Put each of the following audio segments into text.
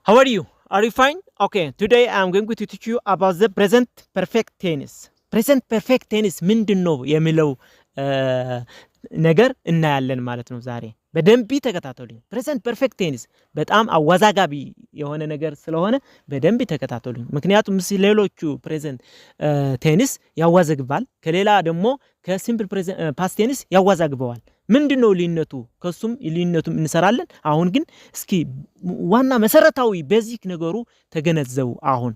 How are you? Are you fine? Okay, today I'm going to teach you about the present perfect tense. Present perfect tense ምንድነው የሚለው ነገር እናያለን ማለት ነው ዛሬ በደንብ ተከታተሉኝ። present perfect tense በጣም አወዛጋቢ የሆነ ነገር ስለሆነ በደንብ ተከታተሉኝ። ምክንያቱም ሌሎቹ present tense ያዋዘግባል ከሌላ ደግሞ ከሲምፕል past tense ያዋዛግበዋል። ምንድነው ልዩነቱ? ከሱም ልዩነቱም እንሰራለን። አሁን ግን እስኪ ዋና መሰረታዊ ቤዚክ ነገሩ ተገነዘቡ። አሁን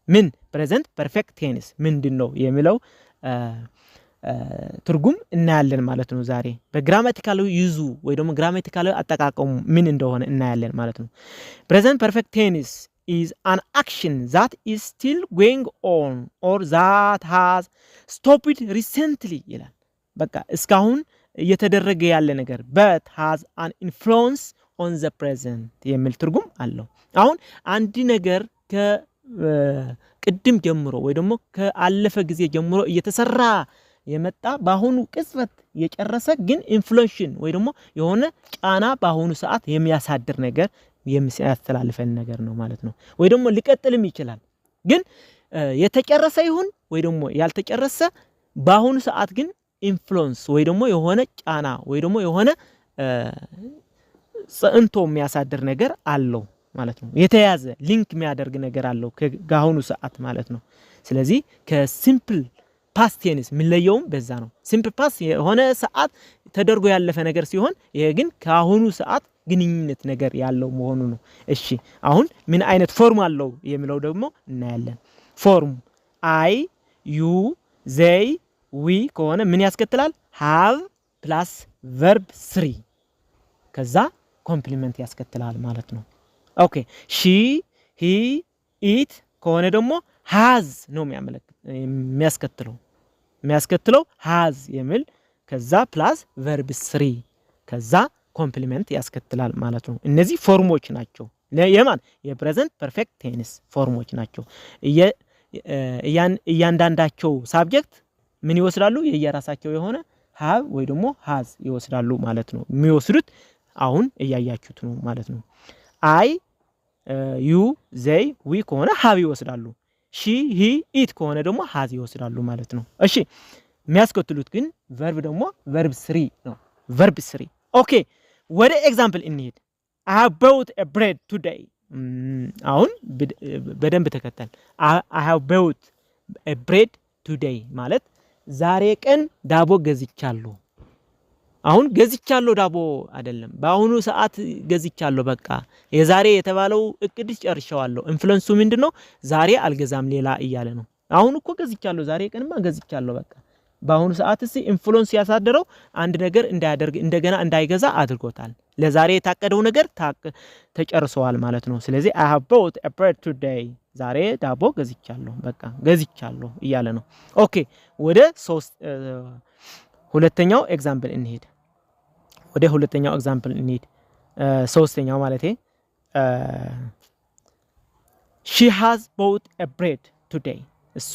ምን present perfect tense ምንድነው የሚለው ትርጉም እናያለን ማለት ነው ዛሬ በግራማቲካል ዩዙ ወይ ደግሞ ግራማቲካል አጠቃቀሙ ምን እንደሆነ እናያለን ማለት ነው። present perfect tense is an action that is still going on or that has stopped recently ይላል። በቃ እስካሁን እየተደረገ ያለ ነገር but has an influence on the present የሚል ትርጉም አለው። አሁን አንድ ነገር ከቅድም ጀምሮ ወይ ደግሞ ከአለፈ ጊዜ ጀምሮ እየተሰራ የመጣ ባሁኑ ቅጽበት የጨረሰ ግን ኢንፍሉዌንስ ወይ ደግሞ የሆነ ጫና ባሁኑ ሰዓት የሚያሳድር ነገር የሚያስተላልፈን ነገር ነው ማለት ነው። ወይ ደግሞ ሊቀጥልም ይችላል ግን የተጨረሰ ይሁን ወይ ደግሞ ያልተጨረሰ ባሁኑ ሰዓት ግን ኢንፍሉዌንስ ወይ ደግሞ የሆነ ጫና ወይ ደግሞ የሆነ ጽንቶ የሚያሳድር ነገር አለው ማለት ነው። የተያዘ ሊንክ የሚያደርግ ነገር አለው ከጋሁኑ ሰዓት ማለት ነው። ስለዚህ ከሲምፕል past tense የሚለየውም በዛ ነው። ሲምፕል past የሆነ ሰዓት ተደርጎ ያለፈ ነገር ሲሆን ይሄ ግን ካሁኑ ሰዓት ግንኙነት ነገር ያለው መሆኑ ነው። እሺ አሁን ምን አይነት ፎርም አለው የሚለው ደግሞ እናያለን። ፎርም I you they we ከሆነ ምን ያስከትላል? have plus verb 3 ከዛ ኮምፕሊመንት ያስከትላል ማለት ነው። ኦኬ she he it ከሆነ ደግሞ has ነው የሚያስከትለው has የሚል ከዛ ፕላስ verb 3 ከዛ ኮምፕሊመንት ያስከትላል ማለት ነው። እነዚህ ፎርሞች ናቸው። የማን የፕሬዘንት ፐርፌክት ቴንስ ፎርሞች ናቸው። እያንዳንዳቸው ሳብጀክት ምን ይወስዳሉ? የየራሳቸው የሆነ have ወይ ደግሞ has ይወስዳሉ ማለት ነው። የሚወስዱት አሁን እያያችሁት ነው ማለት ነው። I you they we ከሆነ have ይወስዳሉ። she he it ከሆነ ደግሞ has ይወስዳሉ ማለት ነው። እሺ የሚያስከትሉት ግን verb ደግሞ verb 3 ነው። verb 3 ኦኬ ወደ ኤግዛምፕል እንሂድ። I have bought a bread today አሁን በደንብ ተከተል። I have bought a bread today ማለት ዛሬ ቀን ዳቦ ገዝቻለሁ። አሁን ገዝቻለሁ ዳቦ አይደለም በአሁኑ ሰዓት ገዝቻለሁ በቃ የዛሬ የተባለው እቅድ ጨርሻለሁ። ኢንፍሉዌንሱ ምንድነው? ዛሬ አልገዛም ሌላ እያለ ነው። አሁን እኮ ገዝቻለሁ ዛሬ ቀንማ ገዝቻለሁ በቃ በአሁኑ ሰዓት ኢንፍሉዌንስ ያሳደረው አንድ ነገር እንዳያደርግ እንደገና እንዳይገዛ አድርጎታል። ለዛሬ የታቀደው ነገር ተጨርሷል ማለት ነው። ስለዚህ I have bought a bread today ዛሬ ዳቦ ገዝቻለሁ በቃ ገዝቻለሁ እያለ ነው። ኦኬ ወደ ሁለተኛው ኤግዛምፕል እንሂድ። ሶስተኛው ማለቴ she has bought a bread today እሷ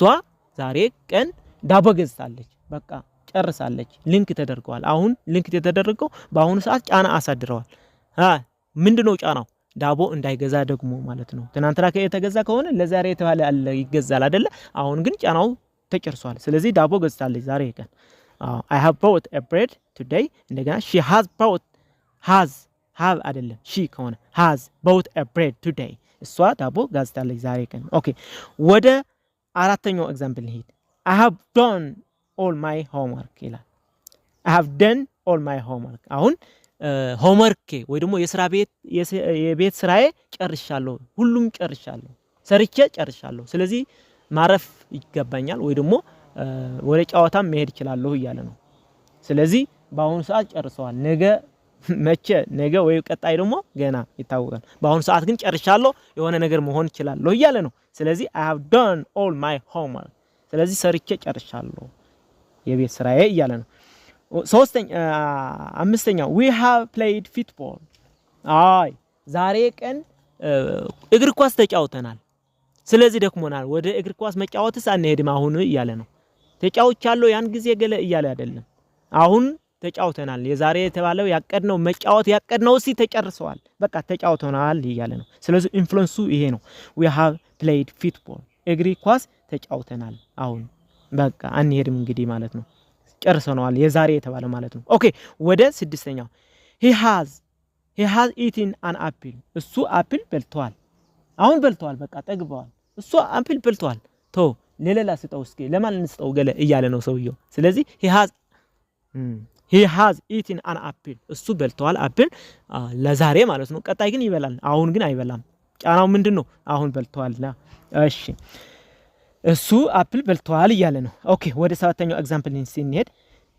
ዛሬ ቀን ዳቦ ገዝታለች በቃ ጨርሳለች። ሊንክ ተደርገዋል። አሁን ሊንክ የተደረገው በአሁኑ ሰዓት ጫና አሳድረዋል። ምንድነው ጫናው? ዳቦ እንዳይገዛ ደግሞ ማለት ነው። ትናንትና የተገዛ ከሆነ ለዛሬ የተባለ አለ ይገዛል አይደለ? አሁን ግን ጫናው ተጨርሷል። ስለዚህ ዳቦ ገዝታለች ዛሬ ቀን I have bought a bread today እንደገና she has bought have አይደለም she ከሆነ has bought a bread today እሷ ዳቦ ገዝታለች ዛሬ ቀን። ኦኬ ወደ አራተኛው ኤግዛምፕል እንሂድ። I have done all my homework ይላል። I have done all my homework አሁን ሆምወርክ ወይ ደግሞ የቤት ስራዬ ጨርሻለሁ። ሁሉም ጨርሻለሁ። ሰርቼ ጨርሻለሁ። ስለዚህ ማረፍ ይገባኛል ወይ ደግሞ ወደ ጨዋታም መሄድ ይችላል እያለ ነው። ስለዚህ በአሁኑ ሰዓት ጨርሰዋል። ነገ ወይ ቀጣይ ደግሞ ገና ይታወቃል። በአሁኑ ሰዓት ግን ጨርሻለሁ የሆነ ነገር መሆን ይችላል እያለ ነው። ስለዚህ I have done all my homework ስለዚህ ሰርቼ ጨርሻለሁ የቤት ስራዬ እያለ ነው። አምስተኛው we have played football ዛሬ ቀን እግር ኳስ ተጫውተናል። ስለዚህ ደክሞናል። ወደ እግር ኳስ መጫወትስ አንሄድም አሁን እያለ ነው። ተጫውቻለሁ ያን ጊዜ ገለ እያለ አይደለም። አሁን ተጫውተናል የዛሬ የተባለው ያቀድነው መጫወት ያቀድነው ተጨርሰዋል በቃ ተጫውተናል እያለ ነው ስለዚህ ኢንፍሉዌንሱ ይሄ ነው we have played football እግሪ ኳስ ተጫውተናል አሁን በቃ አንሄድም እንግዲህ ማለት ነው ጨርሰናል የዛሬ የተባለ ማለት ነው ኦኬ ወደ ስድስተኛው he has eaten an apple እሱ አፕል በልቷል አሁን በልቷል በቃ ጠግቧል እሱ አፕል በልቷል ለሌላ ስጠው እስኪ ለማን እንስጠው ገለ እያለ ነው ሰውየው ስለዚህ he has eaten an apple እሱ በልቷል አፕል ለዛሬ ማለት ነው ቀጣይ ግን ይበላል አሁን ግን አይበላም ጫናው ምንድነው አሁን በልቷልና እሺ እሱ አፕል በልቷል እያለ ነው ኦኬ ወደ ሰባተኛው ኤግዛምፕል እንሄድ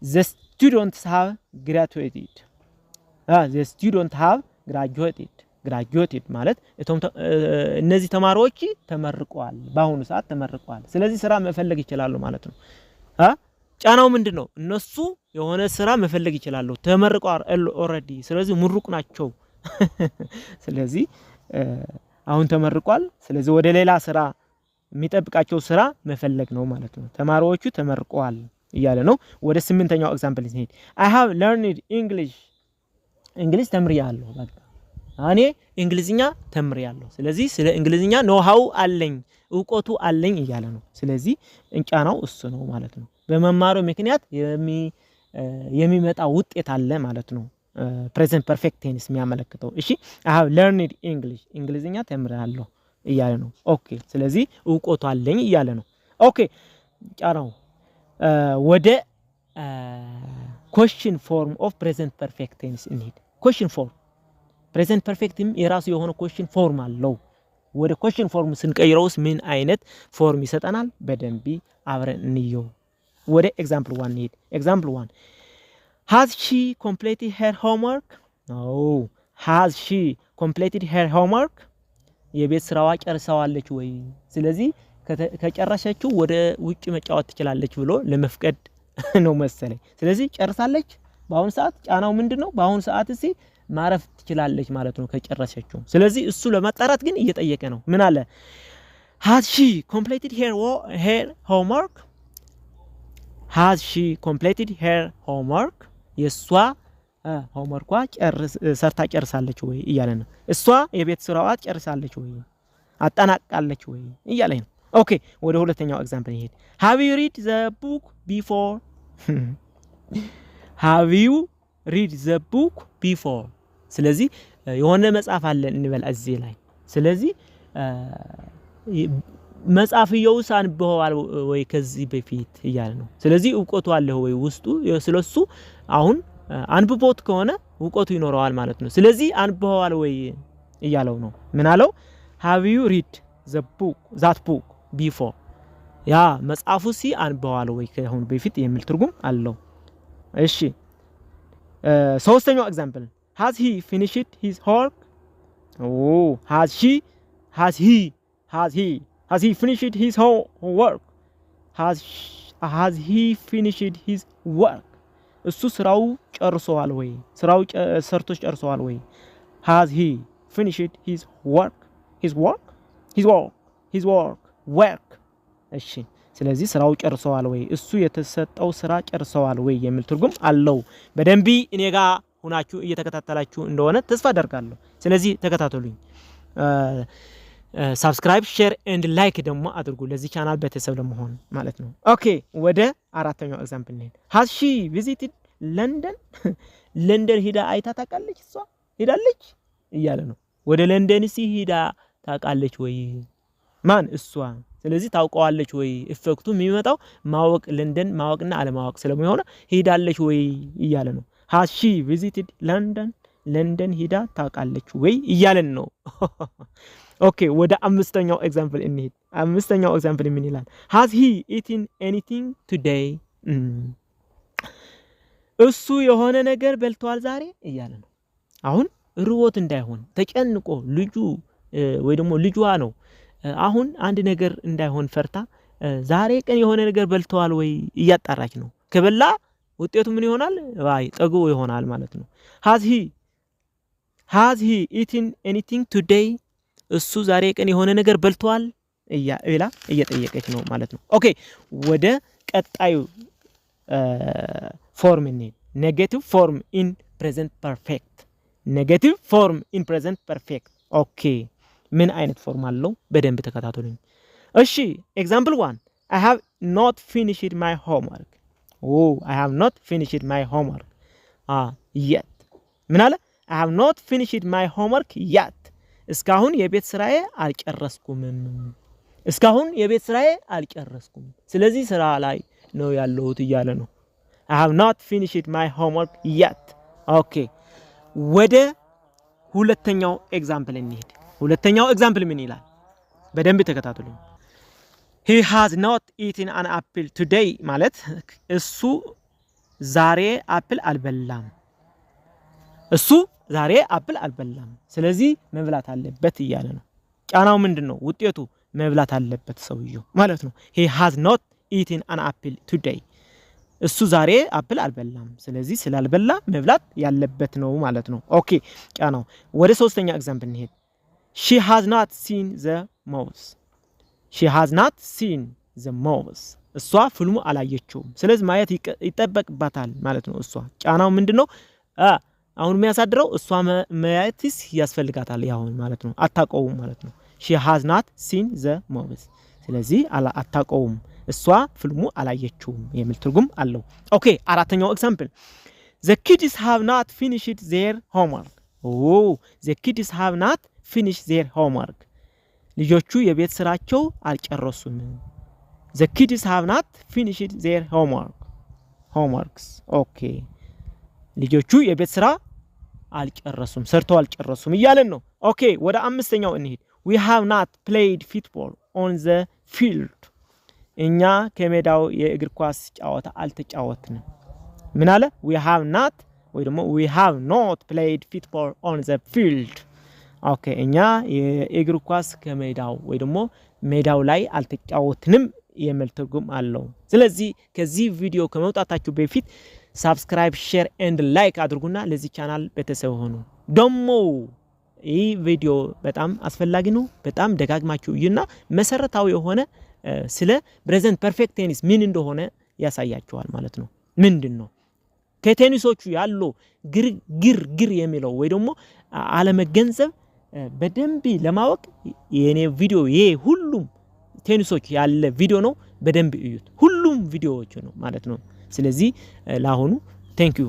the students have graduated the students have graduated ማለት እነዚህ ተማሪዎች ተመርቀዋል በአሁኑ ሰዓት ተመርቀዋል ስለዚህ ስራ መፈለግ ይችላሉ ማለት ነው ጫናው ምንድነው እነሱ የሆነ ስራ መፈለግ ይችላሉ ተመርቀዋል already ስለዚህ ምሩቅ ናቸው ስለዚህ አሁን ተመርቀዋል ስለዚህ ወደ ሌላ ስራ የሚጠብቃቸው ስራ መፈለግ ነው ማለት ነው ተማሪዎቹ ተመርቀዋል እያለ ነው ወደ ስምንተኛው ኤግዛምፕል እንሄድ I have learned እንግሊዝ ተምሪያለሁ በቃ እኔ እንግሊዝኛ ተምሪያለሁ ስለዚህ ስለ እንግሊዝኛ ኖሃው አለኝ ዕውቀቱ አለኝ እያለ ነው ስለዚህ እንጫናው እሱ ነው ማለት ነው በመማሩ ምክንያት የሚመጣ ውጤት አለ ማለት ነው present perfect tense የሚያመለክተው እሺ I have learned እንግሊዝኛ ተምሪያለሁ እያለ ነው ኦኬ ስለዚህ ዕውቀቱ አለኝ እያለ ነው ኦኬ ጫናው ወደ question form of present perfect tense እንሂድ question form present perfect የራሱ የሆነ question form አለው ወደ question form ስንቀይረውስ ምን አይነት ፎርም ይሰጠናል በደንብ አብረን እንየው ወደ example 1 እንሂድ example 1 has she completed her homework no has she completed her homework የቤት ስራዋ ጨርሳዋለች ወይ ስለዚህ ከጨረሰችው ወደ ውጭ መጫወት ትችላለች ብሎ ለመፍቀድ ነው መሰለኝ ስለዚህ ጨርሳለች በአሁን ሰዓት ጫናው ምንድነው በአሁን ሰዓት ማረፍ ትችላለች ማለት ነው ከጨረሰችው ስለዚህ እሱ ለማጣራት ግን እየጠየቀ ነው ምን አለ has she completed her homework has she completed her homework የሷ homework ሰርታ ጨርሳለች ወይ እያለ ነው እሷ የቤት ስራዋ ጨርሳለች ወይ አጠናቃለች ወይ እያለ ነው ኦኬ ወደ ሁለተኛው ኤግዛምፕል እንሂድ have you read the book before have you read the book before ስለዚህ የሆነ መጽሐፍ አለ እንበል እዚህ ላይ ስለዚህ መጽሐፍየው አንብበዋል ወይ ከዚህ በፊት እያለ ነው ስለዚህ ዕውቀቱ አለ ወይ ውስጡ ስለሱ አሁን አንብቦት ከሆነ ዕውቀቱ ይኖረዋል ማለት ነው ስለዚህ አንብበዋል ወይ እያለው ነው ምን አለው have you read that book before ያ መጽሐፉ አንብበዋል ወይ ከአሁን በፊት የሚል ትርጉም አለው እሺ ሶስተኛው ኤግዛምፕል has he finished his work has he finished his work has he finished his work እሱ ስራው ጨርሷል ወይ ስራው ሰርቶ ጨርሷል ወይ has he finished his work እሺ ስለዚህ ስራው ጨርሷል ወይ እሱ የተሰጠው ስራ ጨርሷል ወይ የሚል ትርጉም አለው በደንብ እኔ ጋር ሆናችሁ እየተከታተላችሁ እንደሆነ ተስፋ አደርጋለሁ ስለዚህ ተከታተሉኝ subscribe share and like ደግሞ አድርጉ ለዚህ ቻናል ቤተሰብ ለመሆን ማለት ነው ኦኬ ወደ አራተኛው ኤግዛምፕል ነኝ has she visited london ሄዳ አይታ ታውቃለች እሷ ሄዳለች እያለ ነው ወደ ለንደን ሄዳ ታውቃለች ወይ ማን እሷ ስለዚህ ታውቀዋለች ወይ ኢፌክቱ የሚመጣው ማወቅ ለንደን ማወቅና አለማወቅ ስለሚሆነ ሄዳለች ወይ እያለ ነው has she visited london ሄዳ ታውቃለች ወይ እያለን ነው ኦኬ ወደ አምስተኛው ኤግዛምፕል እንሂድ አምስተኛው ኤግዛምፕል ምን ይላል has he eaten anything today እሱ የሆነ ነገር በልቷል ዛሬ እያለ ነው አሁን ርቦት እንዳይሆን ተጨንቆ ልጁ ወይ ደግሞ ልጇ ነው አሁን አንድ ነገር እንዳይሆን ፈርታ ዛሬ ቀን የሆነ ነገር በልቷል ወይ እያጣራች ነው ከበላ ውጤቱ ምን ይሆናል ባይ ጠግቦ ይሆናል ማለት ነው has he eaten anything today እሱ ዛሬ ቀን የሆነ ነገር በልቷል እያላ እየጠየቀች ነው ማለት ነው ኦኬ ወደ ቀጣዩ ፎርም እንሂድ ኔጌቲቭ ፎርም ኢን ፕሬዘንት ፐርፌክት ኔጌቲቭ ፎርም ኢን ፕሬዘንት ፐርፌክት ኦኬ ምን አይነት ፎርም አለው በደንብ ተከታተሉኝ እሺ ኤግዛምፕል 1 I have not finished my homework I have not finished my homework yet ምን አለ I have not finished my homework yet እስካሁን የቤት ስራዬ አልጨረስኩም እስካሁን የቤት ስራዬ አልጨረስኩም ስለዚህ ስራ ላይ ነው ያለሁት እያለ ነው I have not finished my homework yet ኦኬ ወደ ሁለተኛው ኤግዛምፕል እንሂድ ሁለተኛው ኤግዛምፕል ምን ይላል በደንብ ተከታተሉኝ He has not eaten an apple today ማለት እሱ ዛሬ አፕል አልበላም እሱ ዛሬ አፕል አልበላም ስለዚህ መብላት አለበት እያለ ነው ጫናው ምንድነው ውጤቱ መብላት አለበት ሰውየው ማለት ነው He has not eaten an apple today እሱ ዛሬ አፕል አልበላም ስለዚህ ስላልበላ መብላት ያለበት ነው ማለት ነው ኦኬ ጫናው ወደ ሶስተኛ ኤግዛምፕል እንሄድ She has not seen the mouse She has not seen the mouse እሷ ፍልሙ አላየችውም ስለዚህ ማየት ይጠበቅባታል ማለት ነው እሷ ጫናው ምንድነው አሁን የሚያሳድረው እሷ ማየትስ ያስፈልጋታል ያው ማለት ነው አታቀውም ማለት ነው She has not seen the mouse ስለዚህ አታቀውም እሷ ፍልሙ አላየችውም የሚል ትርጉም አለው ኦኬ አራተኛው ኤግዛምፕል The kids have not finished their homework the kids have not finished their homework ልጆቹ የቤት ስራቸው አልጨረሱም The kids have not finished their homeworks okay ልጆቹ የቤት ስራ አልጨረሱም ሰርተው አልጨረሱም ይያለን ነው ኦኬ ወደ አምስተኛው እንሂድ We have not played football on the field እኛ ከሜዳው የእግር ኳስ ጨዋታ አልተጫወትንም ምን አለ We have not ወይ ደግሞ We have not played football on the field ኦኬ እኛ የእግር ኳስ ከሜዳው ወይ ደግሞ ሜዳው ላይ አልተጫወትንም የሚል ትርጉም አለው ስለዚህ ከዚህ ቪዲዮ ከመውጣታችሁ በፊት ሰብስክራይብ ሼር ኤንድ ላይክ አድርጉና ለዚህ ቻናል ቤተሰብ ሆኑ ደሞ ይህ ቪዲዮ በጣም አስፈላጊ ነው በጣም ደጋግማችሁ ይና መሰረታዊ የሆነ ስለ ፕሬዘንት ፐርፌክት ቴኒስ ምን እንደሆነ ያሳያችኋል ማለት ነው ምንድነው ከቴኒሶቹ ያለው ግር የሚለው ወይ ደግሞ አለመገንዘብ በደንብ ለማወቅ የኔ ቪዲዮ ይሄ ሁሉም ቴኒሶች ያለ ቪዲዮ ነው በደንብ እዩት ሁሉም ቪዲዮዎች ነው ማለት ነው ስለዚህ ለአሁኑ ቴንክ ዩ